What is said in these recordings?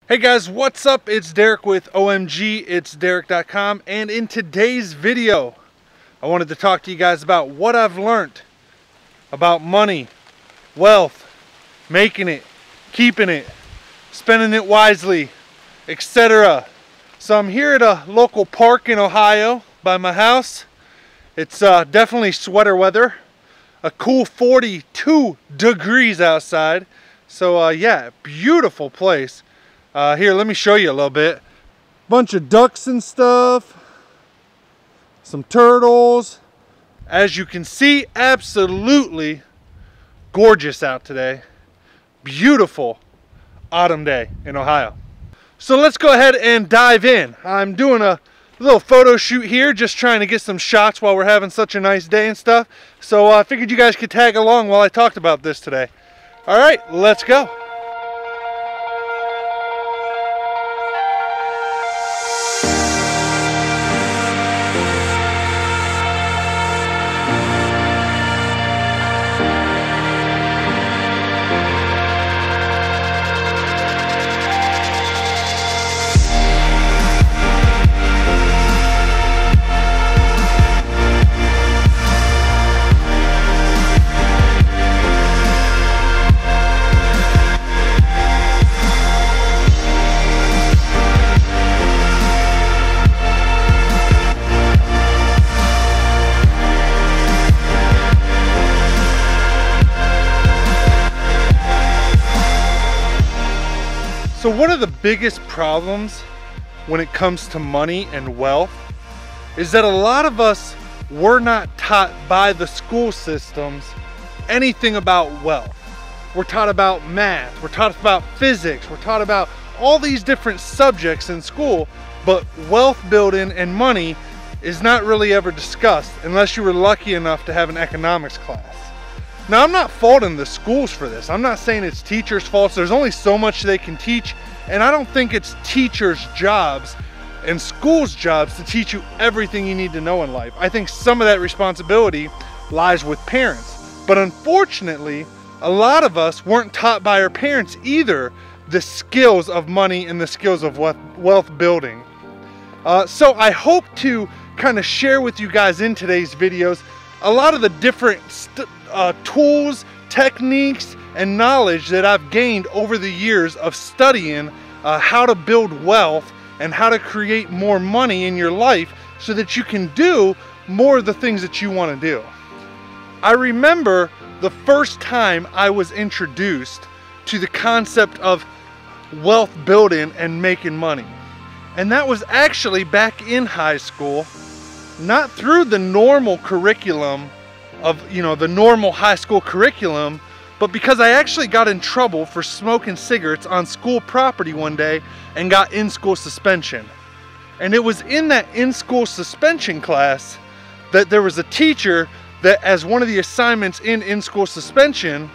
Hey guys, what's up? It's Derek with omgitsderek.com, and in today's video I wanted to talk to you guys about what I've learned about money, wealth, making it, keeping it, spending it wisely, etc. So I'm here at a local park in Ohio by my house. It's definitely sweater weather, a cool 42 degrees outside. So yeah, beautiful place. Here, let me show you a little bit. Bunch of ducks and stuff. Some turtles. As you can see, absolutely gorgeous out today. Beautiful autumn day in Ohio. So let's go ahead and dive in. I'm doing a little photo shoot here, just trying to get some shots while we're having such a nice day and stuff. So I figured you guys could tag along while I talked about this today. All right, let's go. So one of the biggest problems when it comes to money and wealth is that a lot of us were not taught by the school systems anything about wealth. We're taught about math, we're taught about physics, we're taught about all these different subjects in school, but wealth building and money is not really ever discussed unless you were lucky enough to have an economics class. Now, I'm not faulting the schools for this. I'm not saying it's teachers' faults. There's only so much they can teach, and I don't think it's teachers' jobs and schools' jobs to teach you everything you need to know in life. I think some of that responsibility lies with parents. But unfortunately, a lot of us weren't taught by our parents either the skills of money and the skills of wealth building. So I hope to kind of share with you guys in today's videos a lot of the different tools, techniques, and knowledge that I've gained over the years of studying how to build wealth and how to create more money in your life so that you can do more of the things that you want to do. I remember the first time I was introduced to the concept of wealth building and making money. And that was actually back in high school, not through the normal curriculum of, the normal high school curriculum, but because I actually got in trouble for smoking cigarettes on school property one day and got in-school suspension. And it was in that in-school suspension class that there was a teacher that, as one of the assignments in in-school suspension,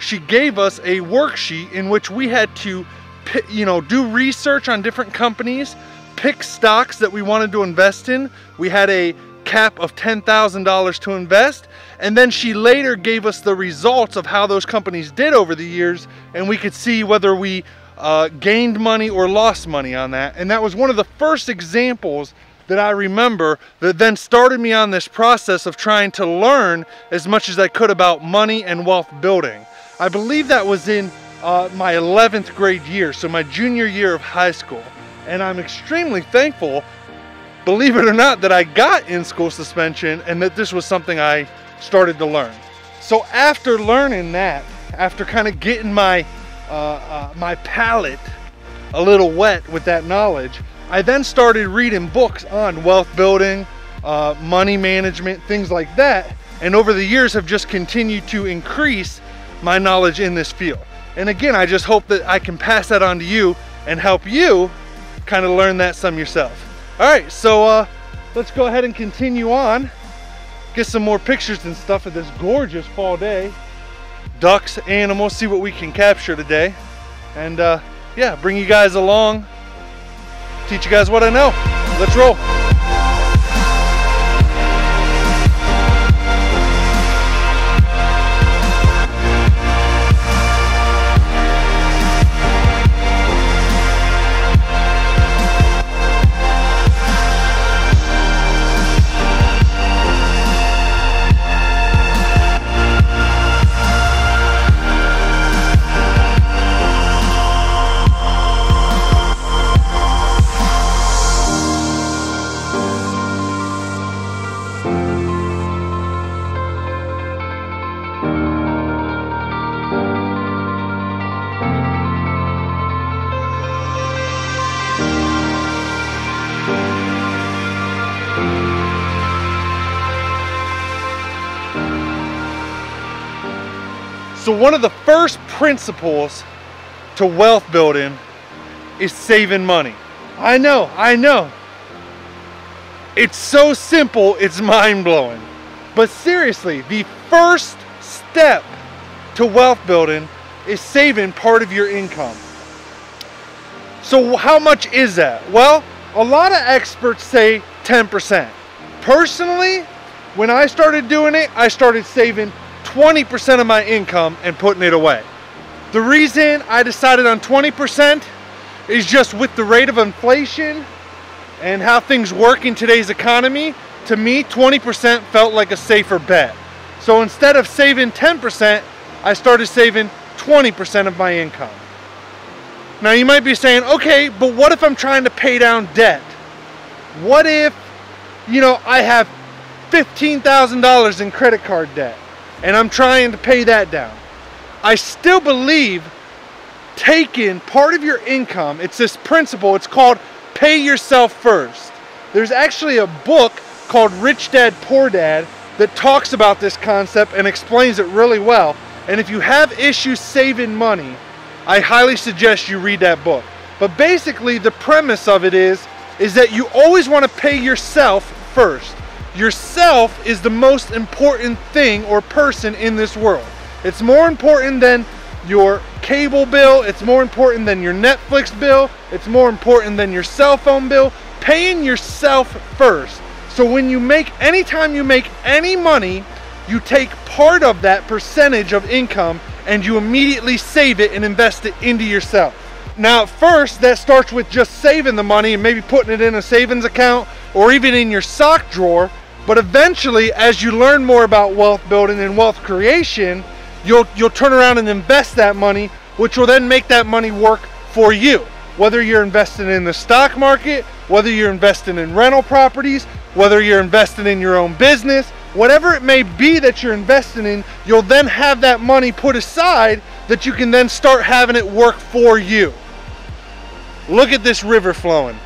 she gave us a worksheet in which we had to, do research on different companies, pick stocks that we wanted to invest in. We had a cap of $10,000 to invest, and then she later gave us the results of how those companies did over the years, and we could see whether we gained money or lost money on that. And that was one of the first examples that I remember that then started me on this process of trying to learn as much as I could about money and wealth building. I believe that was in my 11th grade year, so my junior year of high school. And I'm extremely thankful, believe it or not, that I got in-school suspension and that this was something I started to learn. So after learning that, after kind of getting my my palate a little wet with that knowledge, I then started reading books on wealth building, money management, things like that, and over the years have just continued to increase my knowledge in this field. And again, I just hope that I can pass that on to you and help you kind of learn that some yourself. All right, so let's go ahead and continue on, get some more pictures and stuff of this gorgeous fall day. Ducks, animals, see what we can capture today. And yeah, bring you guys along, teach you guys what I know. Let's roll. So one of the first principles to wealth building is saving money. I know. It's so simple, it's mind-blowing. But seriously, the first step to wealth building is saving part of your income. So how much is that? Well, a lot of experts say 10%. Personally, when I started doing it, I started saving 20% of my income and putting it away. The reason I decided on 20% is just with the rate of inflation and how things work in today's economy. To me, 20% felt like a safer bet. So instead of saving 10%, I started saving 20% of my income. Now you might be saying, okay, but what if I'm trying to pay down debt? What if, I have $15,000 in credit card debt and I'm trying to pay that down? I still believe taking part of your income, it's this principle, it's called pay yourself first. There's actually a book called Rich Dad, Poor Dad that talks about this concept and explains it really well. And if you have issues saving money, I highly suggest you read that book. But basically the premise of it is that you always want to pay yourself first. Yourself is the most important thing or person in this world. It's more important than your cable bill, it's more important than your Netflix bill, it's more important than your cell phone bill. Paying yourself first. So when anytime you make any money, you take part of that percentage of income and you immediately save it and invest it into yourself. Now at first, that starts with just saving the money and maybe putting it in a savings account or even in your sock drawer. But eventually, as you learn more about wealth building and wealth creation, you'll turn around and invest that money, which will then make that money work for you. Whether you're investing in the stock market, whether you're investing in rental properties, whether you're investing in your own business, whatever it may be that you're investing in, you'll then have that money put aside that you can then start having it work for you. Look at this river flowing.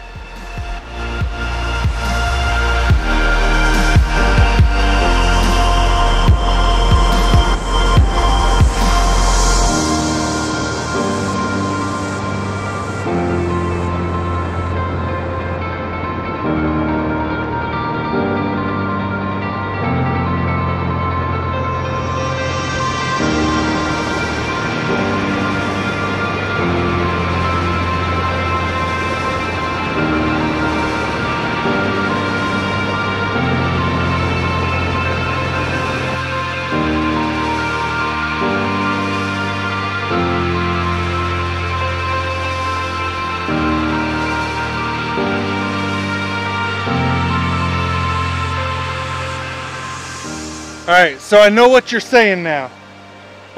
All right, so I know what you're saying now.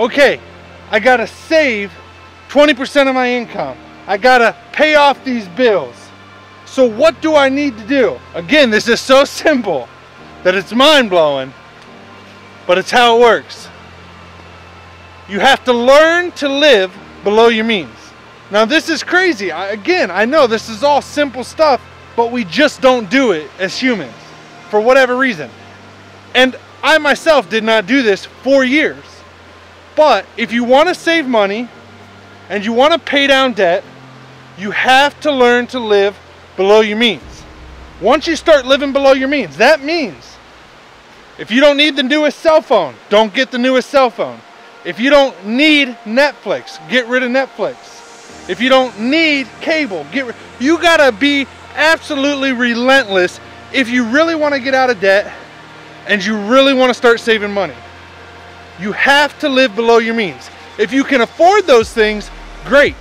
Okay, I gotta save 20% of my income. I gotta pay off these bills. So what do I need to do? Again, this is so simple that it's mind-blowing, but it's how it works. You have to learn to live below your means. Now this is crazy. I know this is all simple stuff, but we just don't do it as humans for whatever reason. And I myself did not do this for years. But if you want to save money and you want to pay down debt, you have to learn to live below your means. Once you start living below your means, that means if you don't need the newest cell phone, don't get the newest cell phone. If you don't need Netflix, get rid of Netflix. If you don't need cable, you gotta be absolutely relentless if you really want to get out of debt and you really want to start saving money. You have to live below your means. If you can afford those things, great.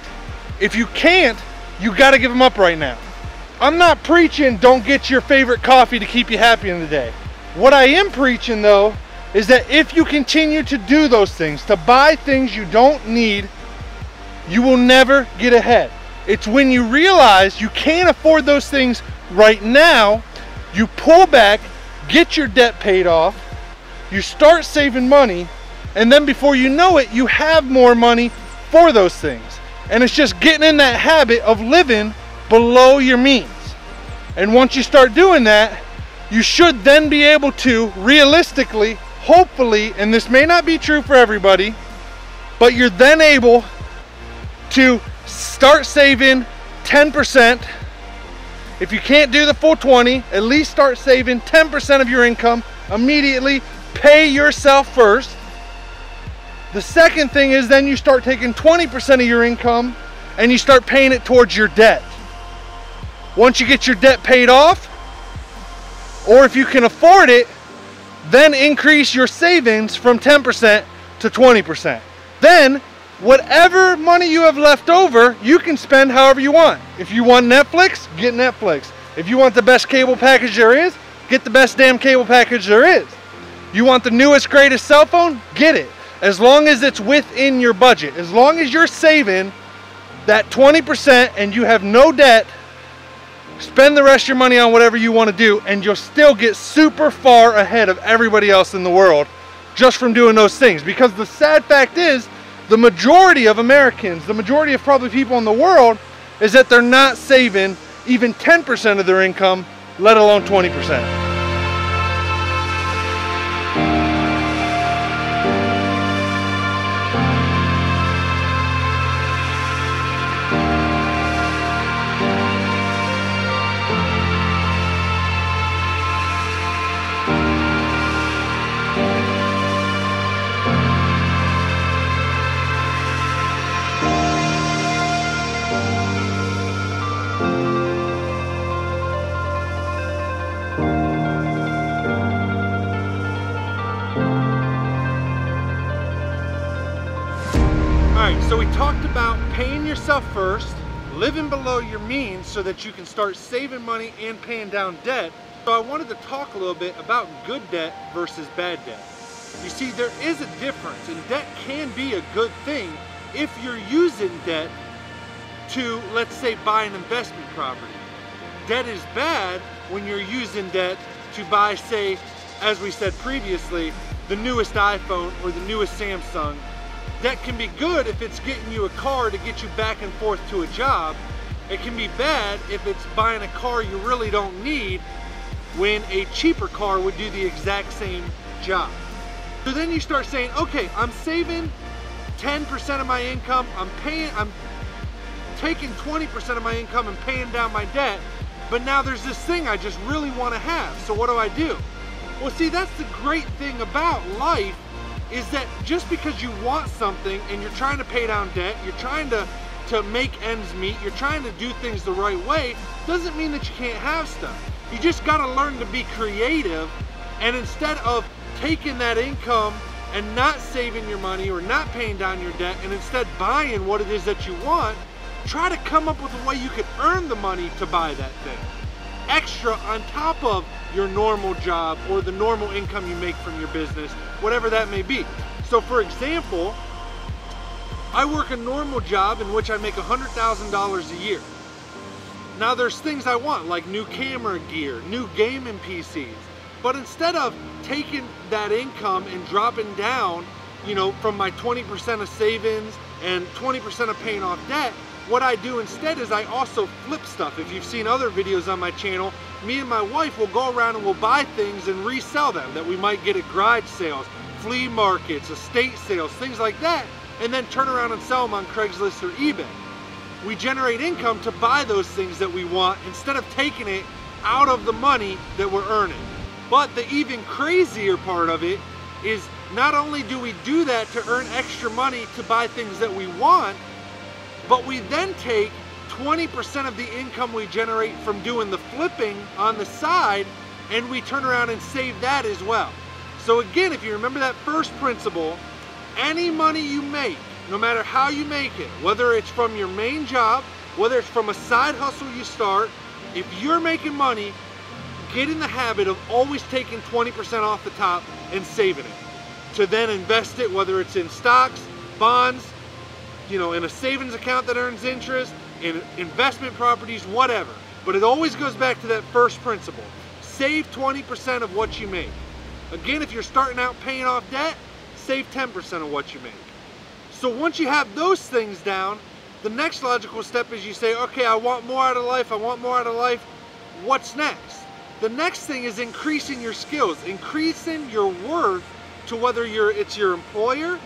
If you can't, you got to give them up right now. I'm not preaching don't get your favorite coffee to keep you happy in the day. What I am preaching though is that if you continue to do those things, to buy things you don't need, you will never get ahead. It's when you realize you can't afford those things right now, you pull back, get your debt paid off, you start saving money, and then before you know it, you have more money for those things. And it's just getting in that habit of living below your means. And once you start doing that, you should then be able to realistically, hopefully, and this may not be true for everybody, but you're then able to start saving 10%. If you can't do the full 20, at least start saving 10% of your income immediately. Pay yourself first. The second thing is then you start taking 20% of your income and you start paying it towards your debt. Once you get your debt paid off, or if you can afford it, then increase your savings from 10% to 20%. Then, whatever money you have left over, you can spend however you want. If you want Netflix, get Netflix. If you want the best cable package there is, get the best damn cable package there is. You want the newest, greatest cell phone, get it. As long as it's within your budget. As long as you're saving that 20% and you have no debt, spend the rest of your money on whatever you want to do, and you'll still get super far ahead of everybody else in the world just from doing those things. Because the sad fact is, the majority of Americans, the majority of probably people in the world, is that they're not saving even 10% of their income, let alone 20%. So we talked about paying yourself first, living below your means so that you can start saving money and paying down debt. So I wanted to talk a little bit about good debt versus bad debt. You see, there is a difference, and debt can be a good thing if you're using debt to, let's say, buy an investment property. Debt is bad when you're using debt to buy, say, as we said previously, the newest iPhone or the newest Samsung. Debt can be good if it's getting you a car to get you back and forth to a job. It can be bad if it's buying a car you really don't need when a cheaper car would do the exact same job. So then you start saying, okay, I'm saving 10% of my income, I'm taking 20% of my income and paying down my debt, but now there's this thing I just really want to have, so what do? Well, see, that's the great thing about life, is that just because you want something and you're trying to pay down debt, you're trying to make ends meet, you're trying to do things the right way, doesn't mean that you can't have stuff. You just gotta learn to be creative, and instead of taking that income and not saving your money or not paying down your debt, and instead buying what it is that you want, try to come up with a way you could earn the money to buy that thing. Extra on top of your normal job or the normal income you make from your business, whatever that may be. So for example, I work a normal job in which I make $100,000 a year. Now there's things I want, like new camera gear, new gaming PCs, but instead of taking that income and dropping down, you know, from my 20% of savings and 20% of paying off debt, what I do instead is I also flip stuff. If you've seen other videos on my channel, me and my wife will go around and we'll buy things and resell them that we might get at garage sales, flea markets, estate sales, things like that, and then turn around and sell them on Craigslist or eBay. We generate income to buy those things that we want instead of taking it out of the money that we're earning. But the even crazier part of it is not only do we do that to earn extra money to buy things that we want, but we then take 20% of the income we generate from doing the flipping on the side, and we turn around and save that as well. So again, if you remember that first principle, any money you make, no matter how you make it, whether it's from your main job, whether it's from a side hustle you start, if you're making money, get in the habit of always taking 20% off the top and saving it, to then invest it, whether it's in stocks, bonds, you know, in a savings account that earns interest, in investment properties, whatever. But it always goes back to that first principle. Save 20% of what you make. Again, if you're starting out paying off debt, save 10% of what you make. So once you have those things down, the next logical step is you say, okay, I want more out of life, I want more out of life. What's next? The next thing is increasing your skills, increasing your worth to whether it's your employer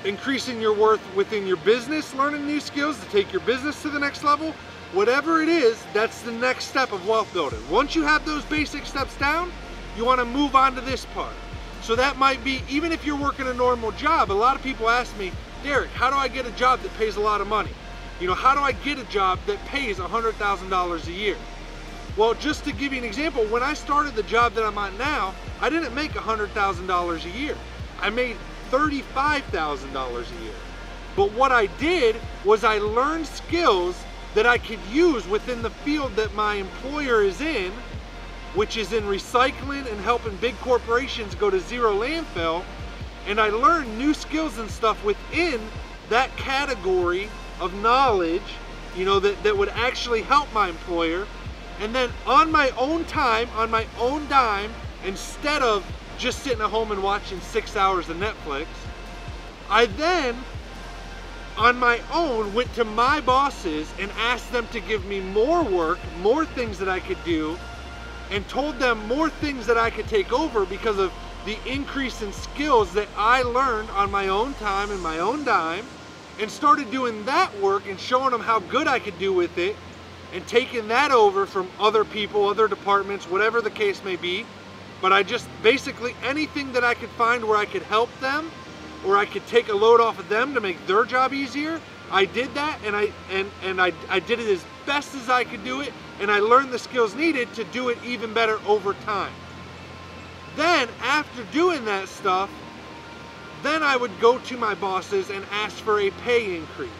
increasing your worth within your business, learning new skills to take your business to the next level. Whatever it is, that's the next step of wealth building. Once you have those basic steps down, you want to move on to this part. So that might be, even if you're working a normal job, a lot of people ask me, Derek, how do I get a job that pays a lot of money? You know, how do I get a job that pays $100,000 a year? Well, just to give you an example, when I started the job that I'm at now, I didn't make $100,000 a year. I made $35,000 a year. But what I did was I learned skills that I could use within the field that my employer is in, which is in recycling and helping big corporations go to zero landfill. And I learned new skills and stuff within that category of knowledge, you know, that would actually help my employer. And then on my own time, on my own dime, instead of just sitting at home and watching 6 hours of Netflix, I then, on my own, went to my bosses and asked them to give me more work, more things that I could do, and told them more things that I could take over because of the increase in skills that I learned on my own time and my own dime, and started doing that work and showing them how good I could do with it, and taking that over from other people, other departments, whatever the case may be. But I just basically anything that I could find where I could help them, or I could take a load off of them to make their job easier, I did that, and I did it as best as I could do it, and I learned the skills needed to do it even better over time. Then after doing that stuff, then I would go to my bosses and ask for a pay increase.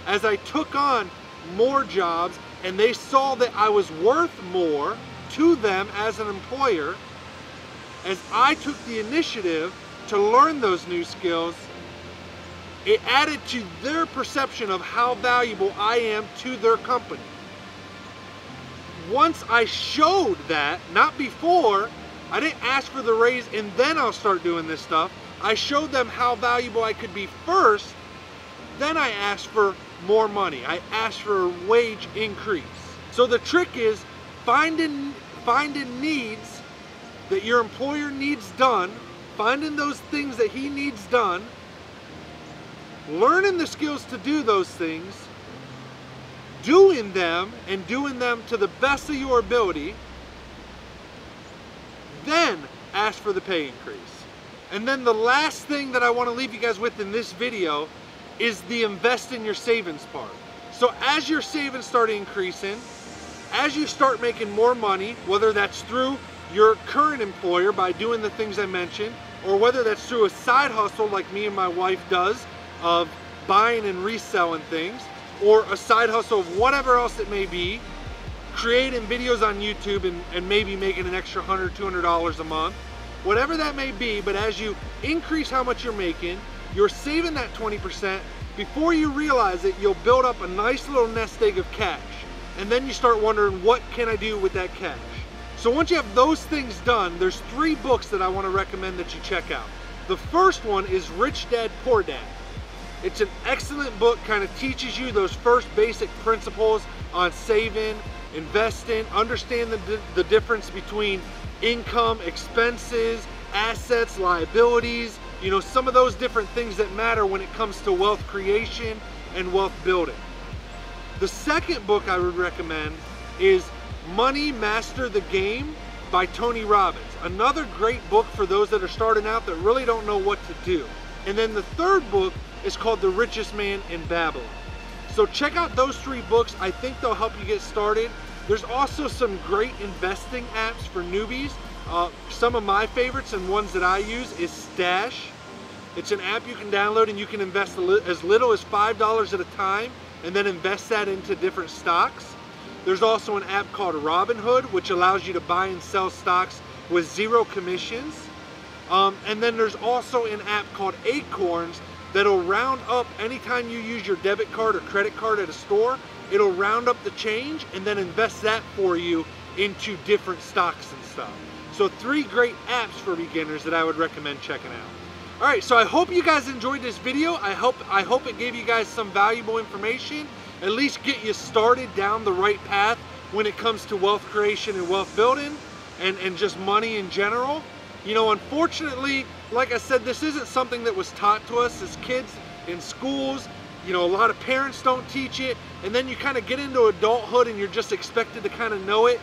As I took on more jobs and they saw that I was worth more to them as an employer, as I took the initiative to learn those new skills, it added to their perception of how valuable I am to their company. Once I showed that, not before, I didn't ask for the raise and then I'll start doing this stuff. I showed them how valuable I could be first, then I asked for more money. I asked for a wage increase. So the trick is finding needs that your employer needs done, finding those things that he needs done, learning the skills to do those things, doing them and doing them to the best of your ability, then ask for the pay increase. And then the last thing that I want to leave you guys with in this video is the invest in your savings part. So as your savings start increasing, as you start making more money, whether that's through your current employer by doing the things I mentioned, or whether that's through a side hustle like me and my wife does of buying and reselling things, or a side hustle of whatever else it may be, creating videos on YouTube and maybe making an extra $100, $200 a month, whatever that may be. But as you increase how much you're making, you're saving that 20%. Before you realize it, you'll build up a nice little nest egg of cash. And then you start wondering, what can I do with that cash? So once you have those things done, there's 3 books that I want to recommend that you check out. The first one is Rich Dad, Poor Dad. It's an excellent book, kind of teaches you those first basic principles on saving, investing, understand the difference between income, expenses, assets, liabilities, you know, some of those different things that matter when it comes to wealth creation and wealth building. The second book I would recommend is Money Master the Game by Tony Robbins. Another great book for those that are starting out that really don't know what to do. And then the third book is called The Richest Man in Babylon. So check out those 3 books. I think they'll help you get started. There's also some great investing apps for newbies. Some of my favorites and ones that I use is Stash. It's an app you can download and you can invest as little as $5 at a time and then invest that into different stocks. There's also an app called Robinhood, which allows you to buy and sell stocks with 0 commissions. And then there's also an app called Acorns that'll round up anytime you use your debit card or credit card at a store. It'll round up the change and then invest that for you into different stocks and stuff. So 3 great apps for beginners that I would recommend checking out. All right, so I hope you guys enjoyed this video. I hope it gave you guys some valuable information, at least get you started down the right path when it comes to wealth creation and wealth building and just money in general. You know, unfortunately, like I said, this isn't something that was taught to us as kids. in schools. You know, a lot of parents don't teach it, and then you kind of get into adulthood and you're just expected to kind of know it,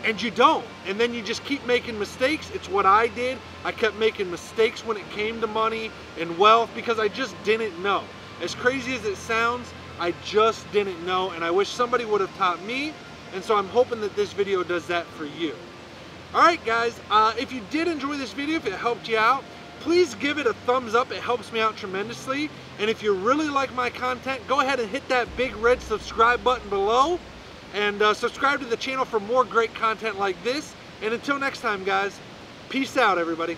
and you don't. And then you just keep making mistakes. It's what I did. I kept making mistakes when it came to money and wealth because I just didn't know. As crazy as it sounds, I just didn't know, and I wish somebody would have taught me, and so I'm hoping that this video does that for you. Alright guys, if you did enjoy this video, if it helped you out, please give it a thumbs up. It helps me out tremendously. And if you really like my content, go ahead and hit that big red subscribe button below, and subscribe to the channel for more great content like this. And until next time guys, peace out everybody.